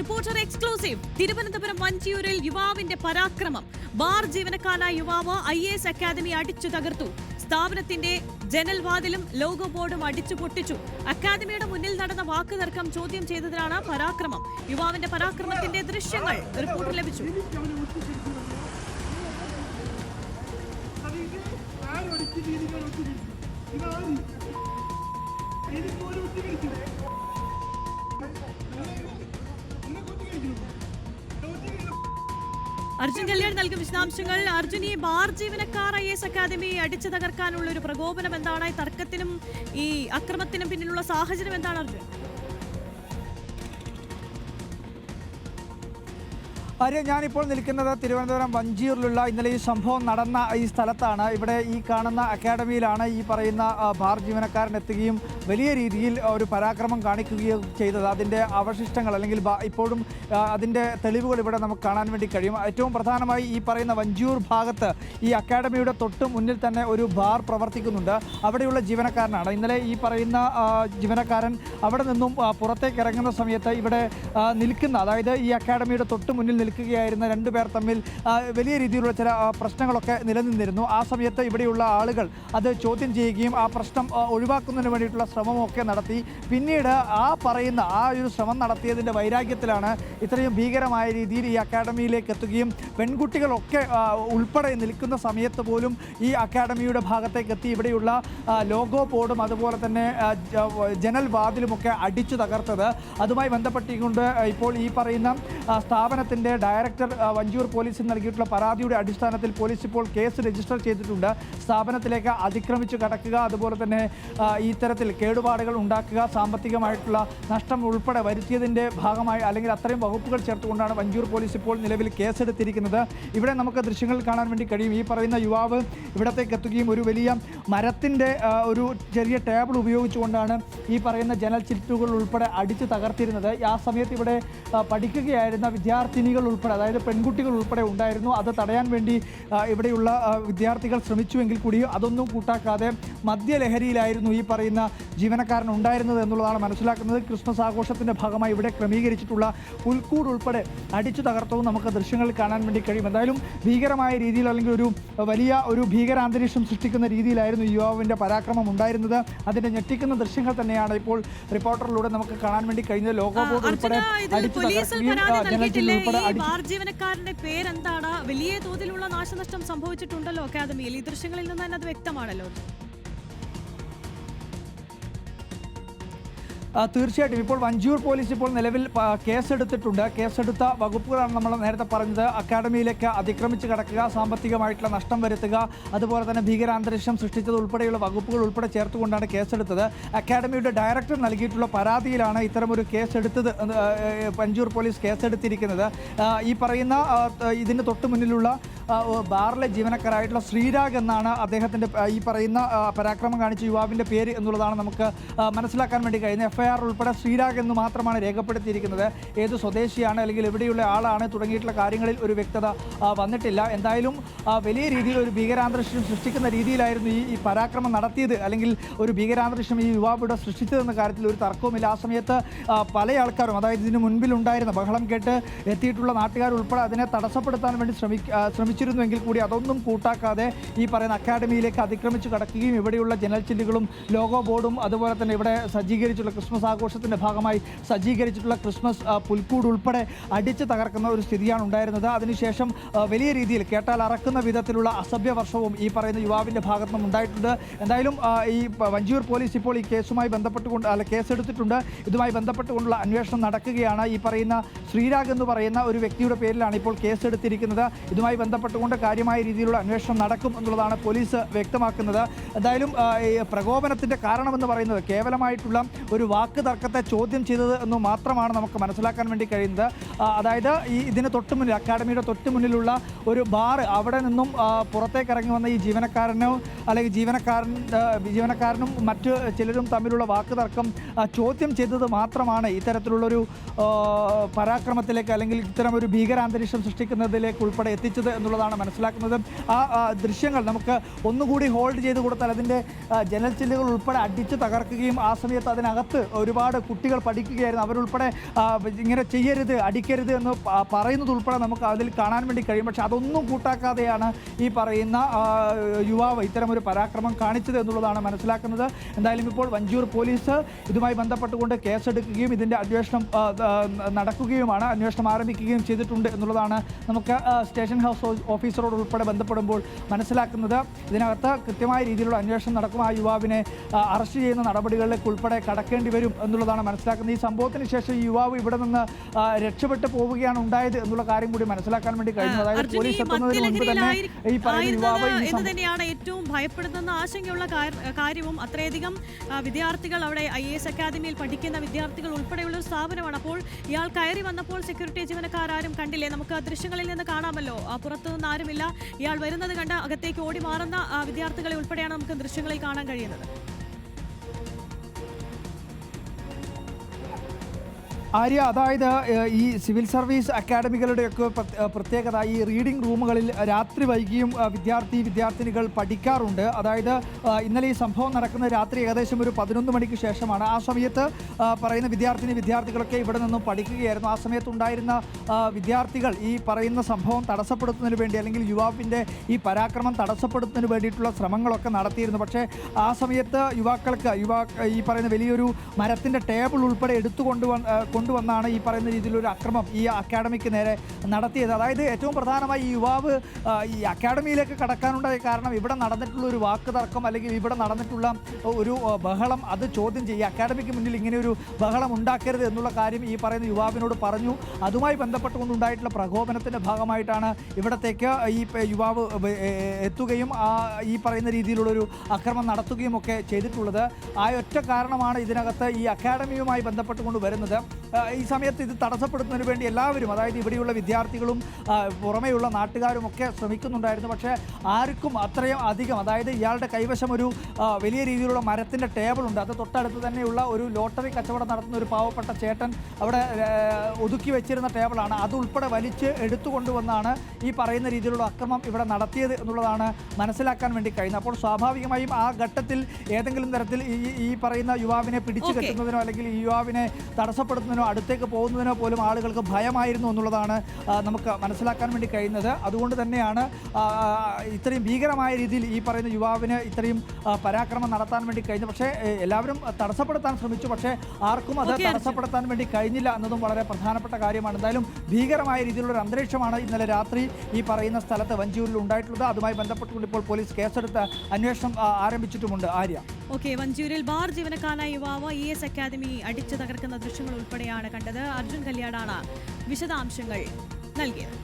Reporter exclusive. Thiruvananthapuram വഞ്ചിയൂരിൽ യുവാവിന്റെ പരാക്രമം. Bar ജീവനക്കാരനായ യുവാവ് IAS അക്കാദമി അടിച്ചു തകർത്തു. സ്ഥാപനത്തിന്റെ ജനൽവാതിലും ലോഗോ ബോർഡും അടിച്ചു പൊട്ടിച്ചു. അക്കാദമിയുടെ മുന്നിൽ നടന്ന വാക്കുതർക്കം ചോദ്യം ചെയ്തതിനാണ് പരാക്രമം. യുവാവിന്റെ പരാക്രമത്തിന്റെ ദൃശ്യങ്ങൾ റിപ്പോർട്ട് ലഭിച്ചു. അർജുൻ കല്യാൺ നൽകും വിശദാംശങ്ങൾ. അർജുൻ, ഈ ബാർ ജീവനക്കാർ IAS അക്കാദമി അടിച്ചു തകർക്കാനുള്ള ഒരു പ്രകോപനം എന്താണ്? തർക്കത്തിനും ഈ അക്രമത്തിനും പിന്നിലുള്ള സാഹചര്യം എന്താണ് അർജുൻ? ഞാനിപ്പോൾ നിൽക്കുന്നത് തിരുവനന്തപുരം വഞ്ചിയൂരിലുള്ള ഇന്നലെ ഈ സംഭവം നടന്ന ഈ സ്ഥലത്താണ്. ഇവിടെ ഈ കാണുന്ന അക്കാഡമിയിലാണ് ഈ പറയുന്ന ബാർ ജീവനക്കാരൻ എത്തുകയും വലിയ രീതിയിൽ ഒരു പരാക്രമം കാണിക്കുകയും ചെയ്തത്. അതിൻ്റെ അവശിഷ്ടങ്ങൾ അല്ലെങ്കിൽ ഇപ്പോഴും അതിൻ്റെ തെളിവുകൾ ഇവിടെ നമുക്ക് കാണാൻ വേണ്ടി കഴിയും. ഏറ്റവും പ്രധാനമായി ഈ പറയുന്ന വഞ്ചിയൂർ ഭാഗത്ത് ഈ അക്കാഡമിയുടെ തൊട്ട് മുന്നിൽ തന്നെ ഒരു ബാർ പ്രവർത്തിക്കുന്നുണ്ട്. അവിടെയുള്ള ജീവനക്കാരനാണ് ഇന്നലെ ഈ പറയുന്ന ജീവനക്കാരൻ അവിടെ നിന്നും പുറത്തേക്ക് ഇറങ്ങുന്ന സമയത്ത് ഇവിടെ നിൽക്കുന്ന, അതായത് ഈ അക്കാഡമിയുടെ തൊട്ട് മുന്നിൽ നിൽക്കുകയായിരുന്ന രണ്ടുപേർ തമ്മിൽ വലിയ രീതിയിലുള്ള ചില പ്രശ്നങ്ങളൊക്കെ നിലനിന്നിരുന്നു. ആ സമയത്ത് ഇവിടെയുള്ള ആളുകൾ അത് ചോദ്യം ചെയ്യുകയും ആ പ്രശ്നം ഒഴിവാക്കുന്നതിന് വേണ്ടിയിട്ടുള്ള ശ്രമമൊക്കെ നടത്തി. പിന്നീട് ആ ഒരു ശ്രമം നടത്തിയതിൻ്റെ വൈരാഗ്യത്തിലാണ് ഇത്രയും ഭീകരമായ രീതിയിൽ ഈ അക്കാഡമിയിലേക്ക് എത്തുകയും പെൺകുട്ടികളൊക്കെ ഉൾപ്പെടെ നിൽക്കുന്ന സമയത്ത് പോലും ഈ അക്കാഡമിയുടെ ഭാഗത്തേക്ക് എത്തി ഇവിടെയുള്ള ലോഗോ ബോർഡും അതുപോലെ തന്നെ ജനൽ വാതിലുമൊക്കെ അടിച്ചു തകർത്തത്. അതുമായി ബന്ധപ്പെട്ടുകൊണ്ട് ഇപ്പോൾ ഈ പറയുന്ന സ്ഥാപനത്തിൻ്റെ ഡയറക്ടർ വഞ്ചിയൂർ പോലീസിന് നൽകിയിട്ടുള്ള പരാതിയുടെ അടിസ്ഥാനത്തിൽ പോലീസ് ഇപ്പോൾ കേസ് രജിസ്റ്റർ ചെയ്തിട്ടുണ്ട്. സ്ഥാപനത്തിലേക്ക് അതിക്രമിച്ച് കടക്കുക, അതുപോലെ തന്നെ ഇത്തരത്തിൽ കേടുപാടുകൾ ഉണ്ടാക്കുക, സാമ്പത്തികമായിട്ടുള്ള നഷ്ടം ഉൾപ്പെടെ വരുത്തിയതിൻ്റെ ഭാഗമായി അല്ലെങ്കിൽ അത്രയും വകുപ്പുകൾ ചേർത്തുകൊണ്ടാണ് വഞ്ചിയൂർ പോലീസ് ഇപ്പോൾ നിലവിൽ കേസെടുത്തിരിക്കുന്നത്. ഇവിടെ നമുക്ക് ദൃശ്യങ്ങൾ കാണാൻ വേണ്ടി കഴിയും. ഈ പറയുന്ന യുവാവ് ഇവിടത്തേക്ക് എത്തുകയും ഒരു വലിയ മരത്തിൻ്റെ ഒരു ചെറിയ ടേബിൾ ഉപയോഗിച്ചുകൊണ്ടാണ് ഈ പറയുന്ന ജനൽ ചില്ലുകൾ ഉൾപ്പെടെ അടിച്ച് തകർത്തിരുന്നത്. ആ സമയത്ത് ഇവിടെ പഠിക്കുകയായിരുന്ന വിദ്യാർത്ഥിനികൾ ഉൾപ്പെടെ, അതായത് പെൺകുട്ടികൾ ഉൾപ്പെടെ ഉണ്ടായിരുന്നു. അത് തടയാൻ വേണ്ടി ഇവിടെയുള്ള വിദ്യാർത്ഥികൾ ശ്രമിച്ചുവെങ്കിൽ കൂടി അതൊന്നും കൂട്ടാക്കാതെ മദ്യലഹരിയിലായിരുന്നു ഈ പറയുന്ന ജീവനക്കാരൻ ഉണ്ടായിരുന്നത് എന്നുള്ളതാണ് മനസ്സിലാക്കുന്നത്. ക്രിസ്മസ് ആഘോഷത്തിൻ്റെ ഭാഗമായി ഇവിടെ ക്രമീകരിച്ചിട്ടുള്ള പുൽക്കൂട് ഉൾപ്പെടെ അടിച്ചു തകർത്തവും നമുക്ക് ദൃശ്യങ്ങളിൽ കാണാൻ വേണ്ടി കഴിയും. എന്തായാലും ഭീകരമായ രീതിയിൽ അല്ലെങ്കിൽ വലിയ ഒരു ഭീകരാന്തരീക്ഷം സൃഷ്ടിക്കുന്ന രീതിയിലായിരുന്നു യുവാവിൻ്റെ പരാക്രമം ഉണ്ടായിരുന്നത്. അതിൻ്റെ ഞെട്ടിക്കുന്ന ദൃശ്യങ്ങൾ തന്നെയാണ് ഇപ്പോൾ റിപ്പോർട്ടറിലൂടെ നമുക്ക് കാണാൻ വേണ്ടി കഴിഞ്ഞത്. ലോഗോ ബോർഡ് ഉൾപ്പെടെ അടിച്ചു ജീവനക്കാരന്റെ പേരെന്താണ്? വലിയ തോതിലുള്ള നാശനഷ്ടം സംഭവിച്ചിട്ടുണ്ടല്ലോ അക്കാദമിയിൽ. ഈ ദൃശ്യങ്ങളിൽ നിന്ന് തന്നെ അത് വ്യക്തമാണല്ലോ. തീർച്ചയായിട്ടും ഇപ്പോൾ വഞ്ചിയൂർ പോലീസ് ഇപ്പോൾ നിലവിൽ കേസെടുത്തിട്ടുണ്ട്. കേസെടുത്ത വകുപ്പുകളാണ് നമ്മൾ നേരത്തെ പറഞ്ഞത്. അക്കാഡമിയിലേക്ക് അതിക്രമിച്ച് കടക്കുക, സാമ്പത്തികമായിട്ടുള്ള നഷ്ടം വരുത്തുക, അതുപോലെ തന്നെ ഭീകരാന്തരീക്ഷം സൃഷ്ടിച്ചത് ഉൾപ്പെടെയുള്ള വകുപ്പുകൾ ഉൾപ്പെടെ ചേർത്തുകൊണ്ടാണ് കേസെടുത്തത്. അക്കാഡമിയുടെ ഡയറക്ടർ നൽകിയിട്ടുള്ള പരാതിയിലാണ് ഇത്തരമൊരു കേസെടുത്തത്. വഞ്ചിയൂർ പോലീസ് കേസെടുത്തിരിക്കുന്നത്. ഈ പറയുന്ന ഇതിന് തൊട്ട് മുന്നിലുള്ള ബാറിലെ ജീവനക്കാരായിട്ടുള്ള ശ്രീരാഗ് എന്നാണ് അദ്ദേഹത്തിൻ്റെ ഈ പറയുന്ന പരാക്രമം കാണിച്ച യുവാവിൻ്റെ പേര് എന്നുള്ളതാണ് നമുക്ക് മനസ്സിലാക്കാൻ വേണ്ടി കഴിയുന്നത്. FIR ഉൾപ്പെടെ ശ്രീരാഗ് എന്ന് മാത്രമാണ് രേഖപ്പെടുത്തിയിരിക്കുന്നത്. ഏത് സ്വദേശിയാണ് അല്ലെങ്കിൽ എവിടെയുള്ള ആളാണ് തുടങ്ങിയിട്ടുള്ള കാര്യങ്ങളിൽ ഒരു വ്യക്തത വന്നിട്ടില്ല. എന്തായാലും വലിയ രീതിയിൽ ഒരു ഭീകരാന്തരീക്ഷം സൃഷ്ടിക്കുന്ന രീതിയിലായിരുന്നു ഈ പരാക്രമം നടത്തിയത്, അല്ലെങ്കിൽ ഒരു ഭീകരാന്തരീക്ഷം ഈ യുവാവിടെ സൃഷ്ടിച്ചതെന്ന കാര്യത്തിൽ ഒരു തർക്കവുമില്ല. ആ സമയത്ത് പല ആൾക്കാരും, അതായത് ഇതിന് മുൻപിലുണ്ടായിരുന്ന ബഹളം കേട്ട് എത്തിയിട്ടുള്ള നാട്ടുകാർ ഉൾപ്പെടെ അതിനെ തടസ്സപ്പെടുത്താൻ വേണ്ടി ശ്രമിച്ചിരുന്നുവെങ്കിൽ കൂടി അതൊന്നും കൂട്ടാക്കാതെ ഈ പറയുന്ന അക്കാഡമിയിലേക്ക് അതിക്രമിച്ച് കടക്കുകയും ഇവിടെയുള്ള ജനൽ ചില്ലുകളും ലോഗോ ബോർഡും അതുപോലെ തന്നെ ഇവിടെ സജ്ജീകരിച്ചുള്ള ക്രിസ്മസ് ആഘോഷത്തിൻ്റെ ഭാഗമായി സജ്ജീകരിച്ചിട്ടുള്ള ക്രിസ്മസ് പുൽക്കൂട് ഉൾപ്പെടെ അടിച്ച് തകർക്കുന്ന ഒരു സ്ഥിതിയാണ് ഉണ്ടായിരുന്നത്. അതിനുശേഷം വലിയ രീതിയിൽ കേട്ടാൽ അറക്കുന്ന വിധത്തിലുള്ള അസഭ്യവർഷവും ഈ പറയുന്ന യുവാവിൻ്റെ ഭാഗത്തു നിന്നും ഉണ്ടായിട്ടുണ്ട്. എന്തായാലും ഈ വഞ്ചിയൂർ പോലീസ് ഇപ്പോൾ ഈ കേസുമായി കേസെടുത്തിട്ടുണ്ട്. ഇതുമായി ബന്ധപ്പെട്ടുകൊണ്ടുള്ള അന്വേഷണം നടക്കുകയാണ്. ഈ പറയുന്ന ശ്രീരാഗ് എന്ന് പറയുന്ന ഒരു വ്യക്തിയുടെ പേരിലാണ് ഇപ്പോൾ കേസെടുത്തിരിക്കുന്നത്. ഇതുമായി ബന്ധപ്പെട്ടുകൊണ്ട് കാര്യമായ രീതിയിലുള്ള അന്വേഷണം നടക്കും എന്നുള്ളതാണ് പോലീസ് വ്യക്തമാക്കുന്നത്. എന്തായാലും പ്രകോപനത്തിൻ്റെ കാരണമെന്ന് പറയുന്നത് കേവലമായിട്ടുള്ള ഒരു വാക്ക് തർക്കത്തെ ചോദ്യം ചെയ്തത് എന്ന് മാത്രമാണ് നമുക്ക് മനസ്സിലാക്കാൻ വേണ്ടി കഴിയുന്നത്. അതായത് ഇതിന് തൊട്ട് മുന്നിൽ, അക്കാഡമിയുടെ തൊട്ട് മുന്നിലുള്ള ഒരു ബാർ, അവിടെ നിന്നും പുറത്തേക്ക് ഇറങ്ങി വന്ന ഈ ജീവനക്കാരനോ അല്ലെങ്കിൽ ജീവനക്കാരനും മറ്റ് ചിലരും തമ്മിലുള്ള വാക്ക് തർക്കം ചോദ്യം ചെയ്തത് മാത്രമാണ് ഇത്തരത്തിലുള്ളൊരു പരാക്രമത്തിലേക്ക് അല്ലെങ്കിൽ ഇത്തരം ഒരു ഭീകരാന്തരീക്ഷം സൃഷ്ടിക്കുന്നതിലേക്ക് ഉൾപ്പെടെ എത്തിച്ചത് എന്നുള്ളതാണ് മനസ്സിലാക്കുന്നത്. ആ ദൃശ്യങ്ങൾ നമുക്ക് ഒന്നുകൂടി ഹോൾഡ് ചെയ്ത് കൊടുത്താൽ അതിൻ്റെ ജനൽ ചില്ലുകൾ ഉൾപ്പെടെ അടിച്ച് തകർക്കുകയും ആ സമയത്ത് അതിനകത്ത് ഒരുപാട് കുട്ടികൾ പഠിക്കുകയായിരുന്നു. അവരുൾപ്പെടെ ഇങ്ങനെ ചെയ്യരുത്, അടിക്കരുത് എന്ന് പറയുന്നത് ഉൾപ്പെടെ നമുക്ക് അതിൽ കാണാൻ വേണ്ടി കഴിയും. പക്ഷെ അതൊന്നും കൂട്ടാക്കാതെയാണ് ഈ പറയുന്ന യുവാവ് ഇത്തരമൊരു പരാക്രമം കാണിച്ചത് എന്നുള്ളതാണ് മനസ്സിലാക്കുന്നത്. എന്തായാലും ഇപ്പോൾ വഞ്ചിയൂർ പോലീസ് ഇതുമായി ബന്ധപ്പെട്ടുകൊണ്ട് കേസെടുക്കുകയും ഇതിൻ്റെ അന്വേഷണം നടക്കുകയുമാണ്, അന്വേഷണം ആരംഭിക്കുകയും ചെയ്തിട്ടുണ്ട് എന്നുള്ളതാണ് നമുക്ക് സ്റ്റേഷൻ ഹൗസ് ഓഫീസറോട് ഉൾപ്പെടെ ബന്ധപ്പെടുമ്പോൾ മനസ്സിലാക്കുന്നത്. ഇതിനകത്ത് കൃത്യമായ രീതിയിലുള്ള അന്വേഷണം നടക്കും. ആ യുവാവിനെ അറസ്റ്റ് ചെയ്യുന്ന നടപടികളിലേക്ക് ഉൾപ്പെടെ കടക്കേണ്ടി വരും എന്നുള്ളതാണ് മനസ്സിലാക്കുന്നത്. ഈ സംഭവത്തിന് ശേഷം ഈ യുവാവ് ഇവിടെ നിന്ന് രക്ഷപ്പെട്ടു പോവുകയാണ് ഉണ്ടായത് എന്നുള്ള കാര്യം കൂടി മനസ്സിലാക്കാൻ വേണ്ടി കഴിഞ്ഞു. അതായത് പോലീസ് എത്തുന്നതിന് മുൻപ് തന്നെ ഈ പറയുന്ന യുവാവ് എന്ന് തന്നെയാണ് ഏറ്റവും ഭയപ്പെടുന്ന ആശങ്കയുള്ള കാര്യവും. അത്രയധികം വിദ്യാർത്ഥികൾ അവിടെ IAS അക്കാദമിയിൽ പഠിക്കുന്ന വിദ്യാർത്ഥികൾ ഉൾപ്പെടെയുള്ള ഒരു സ്ഥാപനമാണ്. അപ്പോൾ ഇയാൾ കയറി വന്നപ്പോൾ സെക്യൂരിറ്റി ജീവനക്കാരും കണ്ടില്ലേ? നമുക്ക് ദൃശ്യങ്ങളിൽ നിന്ന് കാണാമല്ലോ, പുറത്തുനിന്ന് ആരുമില്ല. ഇയാൾ വരുന്നത് കണ്ട് അകത്തേക്ക് ഓടി മാറുന്ന വിദ്യാർത്ഥികളെ ഉൾപ്പെടെയാണ് നമുക്ക് ദൃശ്യങ്ങളിൽ കാണാൻ കഴിയുന്നത്. ആര്യ, അതായത് ഈ സിവിൽ സർവീസ് അക്കാഡമികളുടെയൊക്കെ പ്രത്യേകത ഈ റീഡിംഗ് റൂമുകളിൽ രാത്രി വൈകിയും വിദ്യാർത്ഥിനികൾ പഠിക്കാറുണ്ട്. അതായത് ഇന്നലെ ഈ സംഭവം നടക്കുന്ന രാത്രി ഏകദേശം ഒരു 11 മണിക്ക് ശേഷമാണ്. ആ സമയത്ത് പറയുന്ന വിദ്യാർത്ഥികളൊക്കെ ഇവിടെ നിന്നും പഠിക്കുകയായിരുന്നു. ആ സമയത്തുണ്ടായിരുന്ന വിദ്യാർത്ഥികൾ ഈ പറയുന്ന സംഭവം തടസ്സപ്പെടുത്തുന്നതിന് വേണ്ടി, അല്ലെങ്കിൽ യുവാവിൻ്റെ ഈ പരാക്രമം തടസ്സപ്പെടുത്തുന്നതിന് വേണ്ടിയിട്ടുള്ള ശ്രമങ്ങളൊക്കെ നടത്തിയിരുന്നു. പക്ഷേ ആ സമയത്ത് ഈ പറയുന്ന വലിയൊരു മരത്തിൻ്റെ ടേബിൾ ഉൾപ്പെടെ കൊണ്ടുവന്നാണ് ഈ പറയുന്ന രീതിയിലൊരു അക്രമം ഈ അക്കാഡമിക്ക് നേരെ നടത്തിയത്. അതായത് ഏറ്റവും പ്രധാനമായി ഈ യുവാവ് ഈ അക്കാഡമിയിലേക്ക് കടക്കാനുണ്ടായ കാരണം ഇവിടെ നടന്നിട്ടുള്ള ഒരു വാക്ക് തർക്കം, അല്ലെങ്കിൽ ഇവിടെ നടന്നിട്ടുള്ള ഒരു ബഹളം, അത് ചോദ്യം ചെയ്യുക. അക്കാഡമിക്ക് മുന്നിൽ ഇങ്ങനെ ഒരു ബഹളം ഉണ്ടാക്കരുത് എന്നുള്ള കാര്യം ഈ പറയുന്ന യുവാവിനോട് പറഞ്ഞു. അതുമായി ബന്ധപ്പെട്ടുകൊണ്ടുണ്ടായിട്ടുള്ള പ്രകോപനത്തിൻ്റെ ഭാഗമായിട്ടാണ് ഇവിടത്തേക്ക് ഈ യുവാവ് എത്തുകയും ഈ പറയുന്ന രീതിയിലുള്ളൊരു അക്രമം നടത്തുകയും ഒക്കെ ചെയ്തിട്ടുള്ളത്. ആ ഒറ്റ കാരണമാണ് ഇതിനകത്ത് ഈ അക്കാഡമിയുമായി ബന്ധപ്പെട്ടുകൊണ്ട് വരുന്നത്. ഈ സമയത്ത് ഇത് തടസ്സപ്പെടുത്തുന്നതിന് വേണ്ടി എല്ലാവരും, അതായത് ഇവിടെയുള്ള വിദ്യാർത്ഥികളും പുറമെയുള്ള നാട്ടുകാരും ഒക്കെ ശ്രമിക്കുന്നുണ്ടായിരുന്നു. പക്ഷേ ആർക്കും അത്രയും അധികം, അതായത് ഇയാളുടെ കൈവശം ഒരു വലിയ രീതിയിലുള്ള മരത്തിൻ്റെ ടേബിളുണ്ട്. അത് തൊട്ടടുത്ത് തന്നെയുള്ള ഒരു ലോട്ടറി കച്ചവടം നടത്തുന്ന ഒരു പാവപ്പെട്ട ചേട്ടൻ അവിടെ ഒതുക്കി വെച്ചിരുന്ന ടേബിളാണ്. അതുൾപ്പെടെ വലിച്ച് എടുത്തുകൊണ്ടുവന്നാണ് ഈ പറയുന്ന രീതിയിലുള്ള അക്രമം ഇവിടെ നടത്തിയത് എന്നുള്ളതാണ് മനസ്സിലാക്കാൻ വേണ്ടി കഴിയുന്നത്. അപ്പോൾ സ്വാഭാവികമായും ആ ഘട്ടത്തിൽ ഏതെങ്കിലും തരത്തിൽ ഈ പറയുന്ന യുവാവിനെ പിടിച്ചു കെട്ടുന്നതിനോ അല്ലെങ്കിൽ ഈ യുവാവിനെ തടസ്സപ്പെടുത്തുന്നതിനോ അടുത്തേക്ക് പോകുന്നതിനോ പോലും ആളുകൾക്ക് ഭയമായിരുന്നു എന്നുള്ളതാണ് നമുക്ക് മനസ്സിലാക്കാൻ വേണ്ടി കഴിയുന്നത്. അതുകൊണ്ട് തന്നെയാണ് ഇത്രയും ഭീകരമായ രീതിയിൽ ഈ പറയുന്ന യുവാവിന് ഇത്രയും പരാക്രമം നടത്താൻ വേണ്ടി കഴിഞ്ഞത്. പക്ഷേ എല്ലാവരും തടസ്സപ്പെടുത്താൻ ശ്രമിച്ചു, പക്ഷേ ആർക്കും അത് തടസ്സപ്പെടുത്താൻ വേണ്ടി കഴിഞ്ഞില്ല എന്നതും വളരെ പ്രധാനപ്പെട്ട കാര്യമാണ്. എന്തായാലും ഭീകരമായ രീതിയിലുള്ള ഒരു അന്തരീക്ഷമാണ് ഇന്നലെ രാത്രി ഈ പറയുന്ന സ്ഥലത്ത് വഞ്ചിയൂരിൽ ഉണ്ടായിട്ടുള്ളത്. അതുമായി ബന്ധപ്പെട്ടുകൊണ്ട് ഇപ്പോൾ പോലീസ് കേസെടുത്ത് അന്വേഷണം ആരംഭിച്ചിട്ടുമുണ്ട്. ആര്യ, വഞ്ചിയൂരിൽ ബാർ ജീവനക്കാരനായ യുവാവ് IAS അക്കാദമി അടിച്ചു തകർക്കുന്ന ദൃശ്യങ്ങൾ ഉൾപ്പെടെയാണ് കണ്ടത്. അർജുൻ കല്യാടാണ് വിശദാംശങ്ങൾ നൽകിയത്.